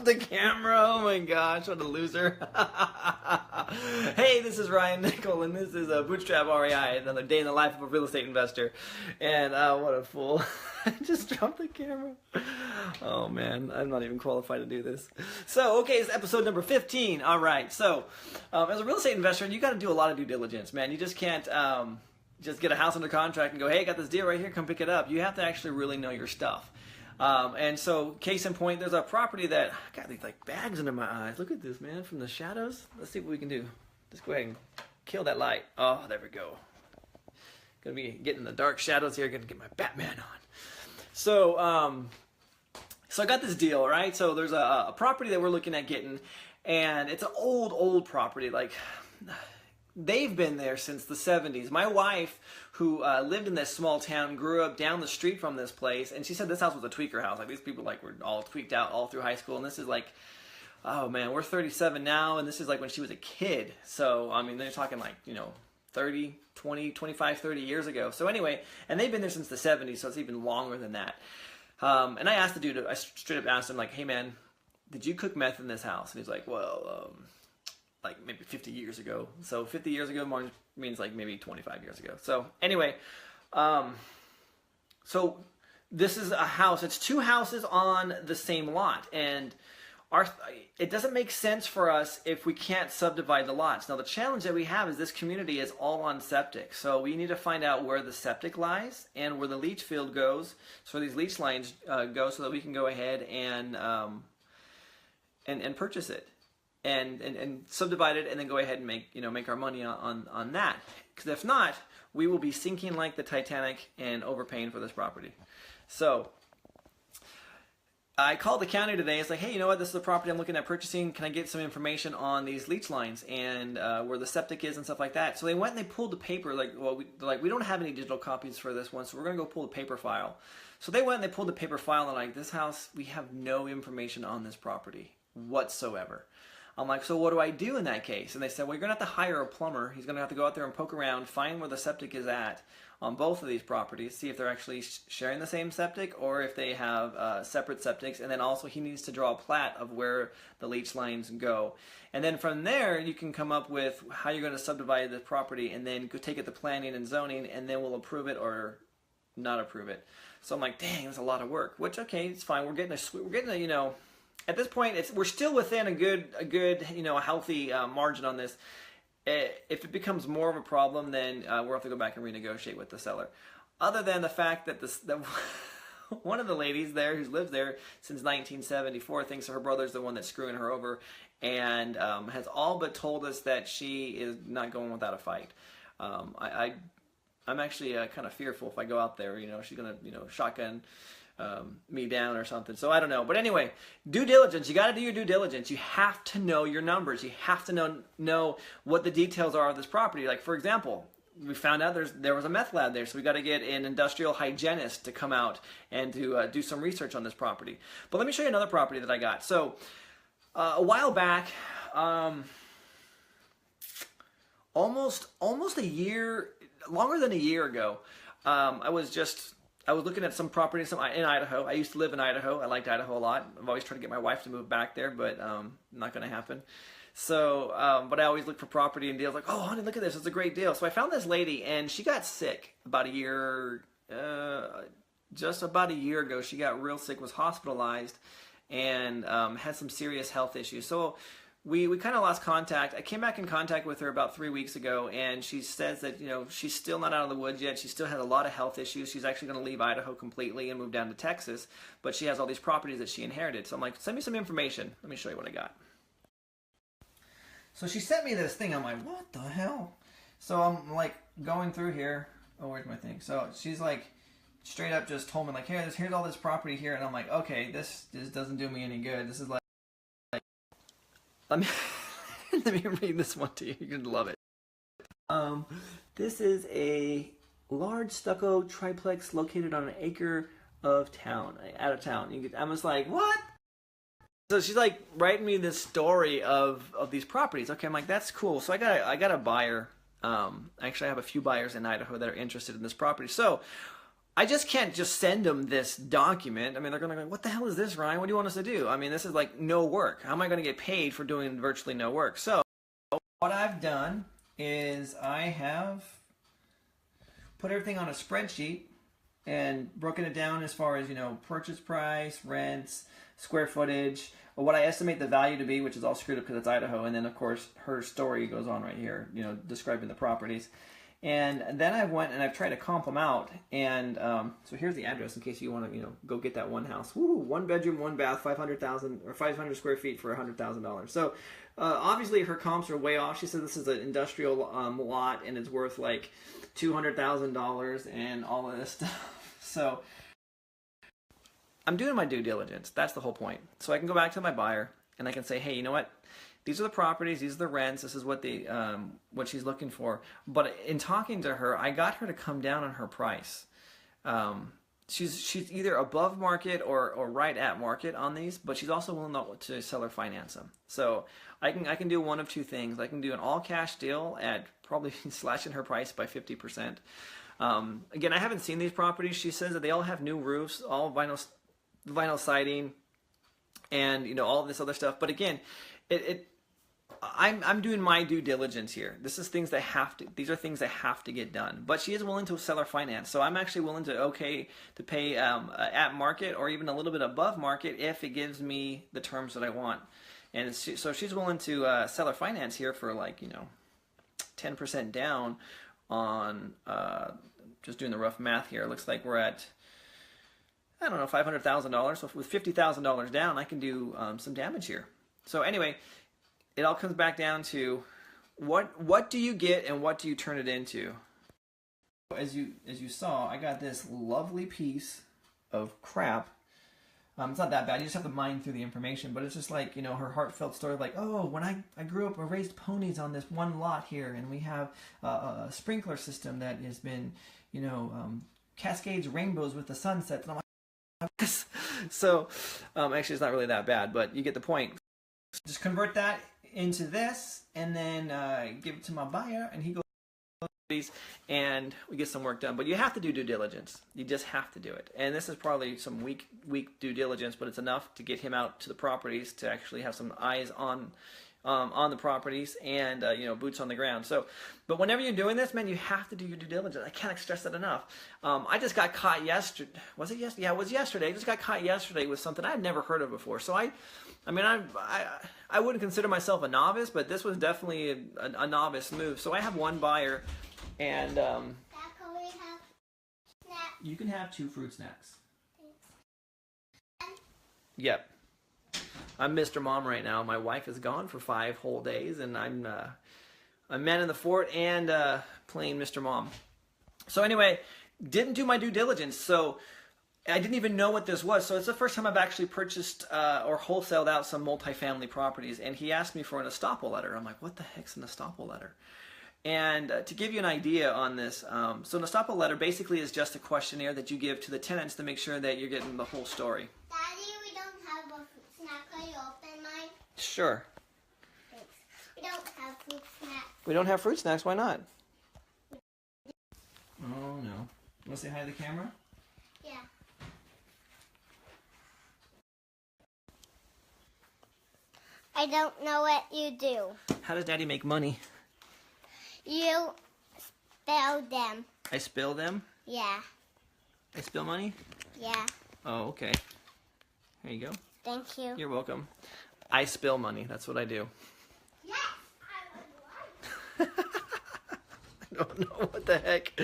dropped the camera. Oh my gosh, what a loser. Hey, this is Ryan Nickel, and this is Bootstrap REI, another day in the life of a real estate investor. And what a fool. I just dropped the camera. Oh man, I'm not even qualified to do this. So, okay, it's episode number 15. All right, so as a real estate investor, you got to do a lot of due diligence, man. You just can't just get a house under contract and go, hey, I got this deal right here, come pick it up. You have to actually really know your stuff. And so, case in point, there's a property that, I got these like bags under my eyes. Look at this, man, from the shadows. Let's see what we can do. Just go ahead and kill that light. Oh, there we go. Gonna be getting the dark shadows here. Gonna get my Batman on. So, so I got this deal, right? So there's a property that we're looking at getting, and it's an old property. Like, they've been there since the 70s. My wife, who lived in this small town, grew up down the street from this place, and she said this house was a tweaker house. Like, these people like were all tweaked out all through high school, and this is like, oh man, we're 37 now, and this is like when she was a kid. So, I mean, they're talking like, 30, 20, 25, 30 years ago. So anyway, and they've been there since the 70s, so it's even longer than that. And I asked the dude, I straight up asked him, like, hey man, did you cook meth in this house? And he's like, well, like maybe 50 years ago. So 50 years ago means like maybe 25 years ago. So anyway, so this is a house. It's two houses on the same lot, and it doesn't make sense for us if we can't subdivide the lots. Now the challenge that we have is this community is all on septic, so we need to find out where the septic lies and where the leach field goes, so these leach lines go, so that we can go ahead and purchase it and subdivide it, and then go ahead and make our money on that. Because if not, we will be sinking like the Titanic and overpaying for this property. So I called the county today. It's like, hey, you know what? This is the property I'm looking at purchasing. Can I get some information on these leach lines and where the septic is and stuff like that? So they went and they pulled the paper. Like, well, we don't have any digital copies for this one, so we're gonna go pull the paper file. So they went and they pulled the paper file, and like, this house, we have no information on this property whatsoever. I'm like, so what do I do in that case? And they said, well, you're gonna have to hire a plumber. He's gonna have to go out there and poke around, find where the septic is at on both of these properties, see if they're actually sharing the same septic or if they have separate septics, and then also he needs to draw a plat of where the leach lines go. And then from there, you can come up with how you're going to subdivide the property, and then go take it to planning and zoning, and then we'll approve it or not approve it. So I'm like, dang, that's a lot of work. Which, okay, it's fine. We're getting a at this point, we're still within a good healthy margin on this. If it becomes more of a problem, then we'll have to go back and renegotiate with the seller. Other than the fact that one of the ladies there who's lived there since 1974 thinks her brother's the one that's screwing her over, and has all but told us that she is not going without a fight. I'm actually kind of fearful if I go out there. She's gonna shotgun me down or something. So I don't know. But anyway, due diligence. You got to do your due diligence. You have to know your numbers. You have to know what the details are of this property. Like, for example, we found out there was a meth lab there, so we got to get an industrial hygienist to come out and to do some research on this property. But let me show you another property that I got. So a while back, almost a year, longer than a year ago, I was looking at some property in Idaho. I used to live in Idaho. I liked Idaho a lot. I've always tried to get my wife to move back there, but not going to happen. So, but I always look for property and deals like, oh, honey, look at this. It's a great deal. So I found this lady, and she got sick about a year, just about a year ago. She got real sick, was hospitalized, and had some serious health issues. So we kind of lost contact. I came back in contact with her about 3 weeks ago, and she says that she's still not out of the woods yet. She still has a lot of health issues. She's actually going to leave Idaho completely and move down to Texas, but she has all these properties that she inherited. So I'm like, send me some information. Let me show you what I got. So she sent me this thing. I'm like, what the hell? So I'm like going through here. Oh, where's my thing? So she's like, straight up just told me like, here's all this property here, and I'm like, okay, this doesn't do me any good. This is like. Let me read this one to you. You're gonna love it. This is a large stucco triplex located on an acre of town, out of town. I'm just like, what? So she's like writing me this story of these properties. Okay, I'm like, that's cool. So I got a buyer. Actually, I have a few buyers in Idaho that are interested in this property. So I just can't just send them this document. I mean, they're going to go, what the hell is this, Ryan? What do you want us to do? I mean, this is like no work. How am I going to get paid for doing virtually no work? So what I've done is I have put everything on a spreadsheet and broken it down as far as, purchase price, rents, square footage, what I estimate the value to be, which is all screwed up because it's Idaho. And then, of course, her story goes on right here, describing the properties. And then I went and I've tried to comp them out. And so here's the address in case you want to, go get that one house. Woo, 1 bedroom, 1 bath, 500,000 or 500 square feet for $100,000. So obviously her comps are way off. She said this is an industrial lot and it's worth like $200,000 and all of this stuff. So I'm doing my due diligence. That's the whole point. So I can go back to my buyer and I can say, hey, you know what? These are the properties, these are the rents, this is what what she's looking for. But in talking to her, I got her to come down on her price. She's either above market or right at market on these, but she's also willing to seller finance them. So I can do one of two things. I can do an all cash deal at probably slashing her price by 50%. Again, I haven't seen these properties. She says that they all have new roofs, all vinyl siding, and all this other stuff. But again, I'm doing my due diligence here. These are things that have to get done. But she is willing to seller finance, so I'm actually willing to pay at market or even a little bit above market if it gives me the terms that I want. And so she's willing to seller finance here for 10% down on just doing the rough math here. It looks like we're at, I don't know, $500,000. So with $50,000 down, I can do some damage here. So anyway, it all comes back down to what do you get and what do you turn it into? As you saw, I got this lovely piece of crap. It's not that bad. You just have to mine through the information, but it's just like, her heartfelt story of like, oh, when I grew up, I raised ponies on this one lot here, and we have a sprinkler system that has been, cascades rainbows with the sunsets. And I'm like, so actually it's not really that bad, but you get the point. Just convert that into this and then give it to my buyer, and he goes and we get some work done. But you have to do due diligence. You just have to do it. And this is probably some weak due diligence, but it's enough to get him out to the properties to actually have some eyes on the properties and boots on the ground. So, but whenever you're doing this, man, you have to do your due diligence. I can't stress that enough. I just got caught yesterday. Was it yesterday? Yeah, it was yesterday. I just got caught yesterday with something I had never heard of before. So I wouldn't consider myself a novice, but this was definitely a novice move. So I have one buyer, and Dad, can we have snacks? You can have 2 fruit snacks. Thanks. Yep. I'm Mr. Mom right now. My wife is gone for 5 whole days, and I'm man in the fort and playing Mr. Mom. So anyway, didn't do my due diligence, so I didn't even know what this was. So it's the first time I've actually purchased or wholesaled out some multifamily properties, and he asked me for an estoppel letter. I'm like, what the heck's an estoppel letter? And to give you an idea on this, so an estoppel letter basically is just a questionnaire that you give to the tenants to make sure that you're getting the whole story. Daddy, we don't have a fruit snack. Can you open mine? Sure. Thanks. We don't have fruit snacks. We don't have fruit snacks. Why not? Oh, no. You want to say hi to the camera? Yeah. I don't know what you do. How does Daddy make money? You spell them. I spill them? Yeah. I spill money? Yeah. Oh, okay. There you go. Thank you. You're welcome. I spill money. That's what I do. Yes, I would like. I don't know what the heck.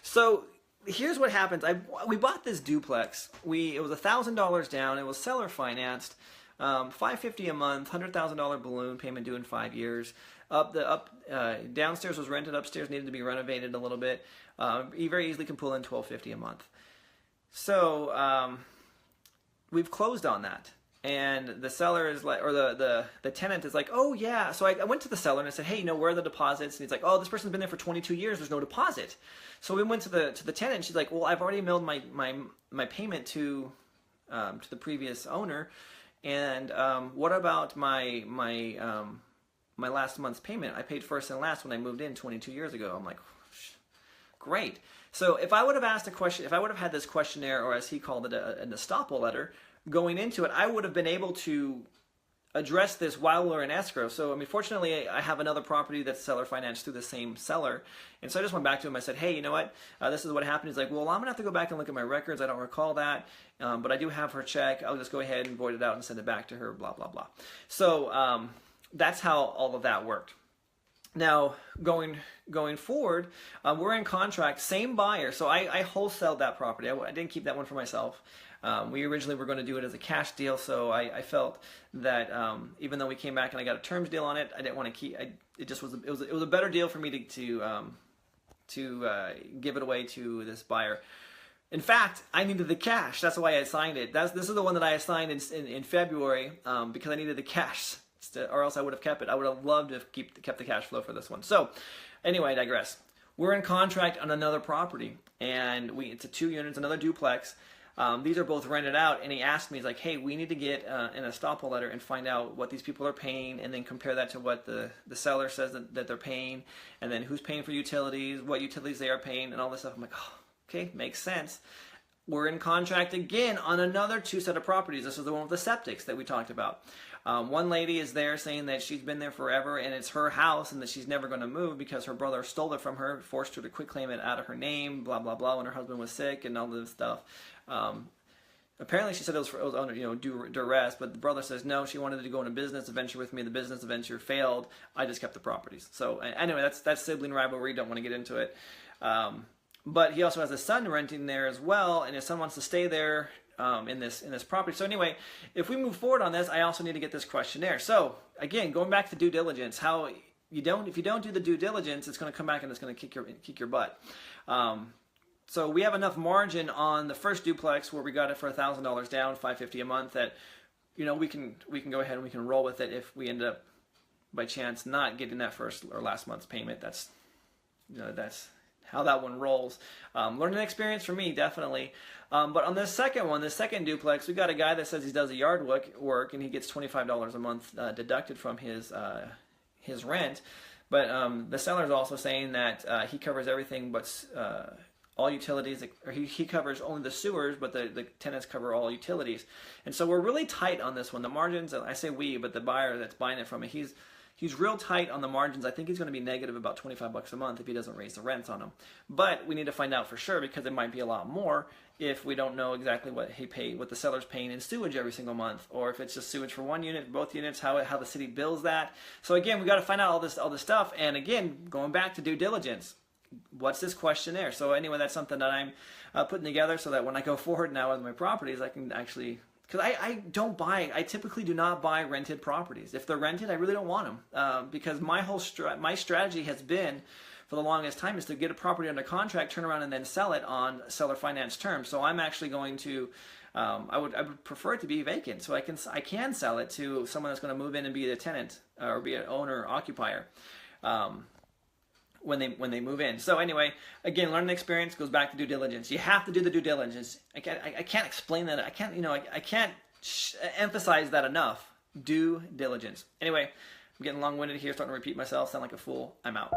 So here's what happens. We bought this duplex. It was $1,000 down. It was seller financed. $550 a month, $100,000 balloon payment due in 5 years. Downstairs was rented. Upstairs needed to be renovated a little bit. You very easily can pull in $1,250 a month. So we've closed on that, and the seller is like, or the tenant is like, oh yeah. So I went to the seller and I said, hey, where are the deposits? And he's like, oh, this person's been there for 22 years. There's no deposit. So we went to the tenant. And she's like, well, I've already mailed my payment to the previous owner. And what about my last month's payment? I paid first and last when I moved in 22 years ago. I'm like, Great. So if I would have asked a question, if I would have had this questionnaire, or as he called it, an estoppel letter, going into it, I would have been able to address this while we're in escrow. So, I mean, fortunately, I have another property that's seller financed through the same seller. And so I just went back to him. I said, hey, you know what? This is what happened. He's like, well, I'm going to have to go back and look at my records. I don't recall that. But I do have her check. I'll just go ahead and void it out and send it back to her, blah, blah, blah. So that's how all of that worked. Now, going forward, we're in contract, same buyer. So I wholesaled that property. I didn't keep that one for myself. We originally were going to do it as a cash deal, so I felt that even though we came back and I got a terms deal on it, I didn't want to keep. It was a better deal for me to give it away to this buyer. In fact, I needed the cash. That's why I assigned it. This is the one that I assigned in February because I needed the cash, or else I would have kept it. I would have loved to have kept the cash flow for this one. So, anyway, I digress. We're in contract on another property, and it's a 2 units, another duplex. These are both rented out, and he asked me, he's like, hey, we need to get an estoppel letter and find out what these people are paying, and then compare that to what the seller says that they're paying, and then who's paying for utilities, what utilities they are paying, and all this stuff. I'm like, oh, okay, makes sense. We're in contract again on another 2 set of properties. This is the one with the septics that we talked about. One lady is there saying that she's been there forever and it's her house and that she's never going to move because her brother stole it from her, forced her to quitclaim it out of her name, blah, blah, blah, when her husband was sick and all this stuff. Apparently she said it was under duress, but the brother says no, she wanted to go into business venture with me. The business venture failed. I just kept the properties. So anyway, that's sibling rivalry. Don't want to get into it. But he also has a son renting there as well, and his son wants to stay there in this property. So anyway, if we move forward on this, I also need to get this questionnaire. So again, going back to due diligence, if you don't do the due diligence, it's going to come back and it's going to kick your butt. So we have enough margin on the first duplex where we got it for $1,000 down, $550 a month, that we can go ahead and we can roll with it if we end up by chance not getting that first or last month's payment. That's how that one rolls. Learning experience for me, definitely. But on this second one, the second duplex, we got a guy that says he does a yard work and he gets $25 a month deducted from his rent. But the seller is also saying that he covers everything but all utilities, or he covers only the sewers, but the tenants cover all utilities. And so we're really tight on this one. The margins, I say we, but the buyer that's buying it from me, he's real tight on the margins. I think he's going to be negative about $25 a month if he doesn't raise the rents on them. But we need to find out for sure because it might be a lot more if we don't know exactly what the seller's paying in sewage every single month, or if it's just sewage for one unit, both units, how the city bills that. So again, we got to find out all this stuff. And again, going back to due diligence. What's this questionnaire? So anyway, that's something that I'm putting together so that when I go forward now with my properties, I can actually, because I typically do not buy rented properties. If they're rented, I really don't want them because my strategy has been for the longest time is to get a property under contract, turn around and then sell it on seller finance terms. So I'm actually going to, I would prefer it to be vacant so I can sell it to someone that's going to move in and be the tenant or be an owner or occupier. When they move in. So anyway, again, learning experience goes back to due diligence. You have to do the due diligence. I can't explain that. I can't emphasize that enough. Due diligence. Anyway, I'm getting long-winded here, starting to repeat myself, sound like a fool. I'm out.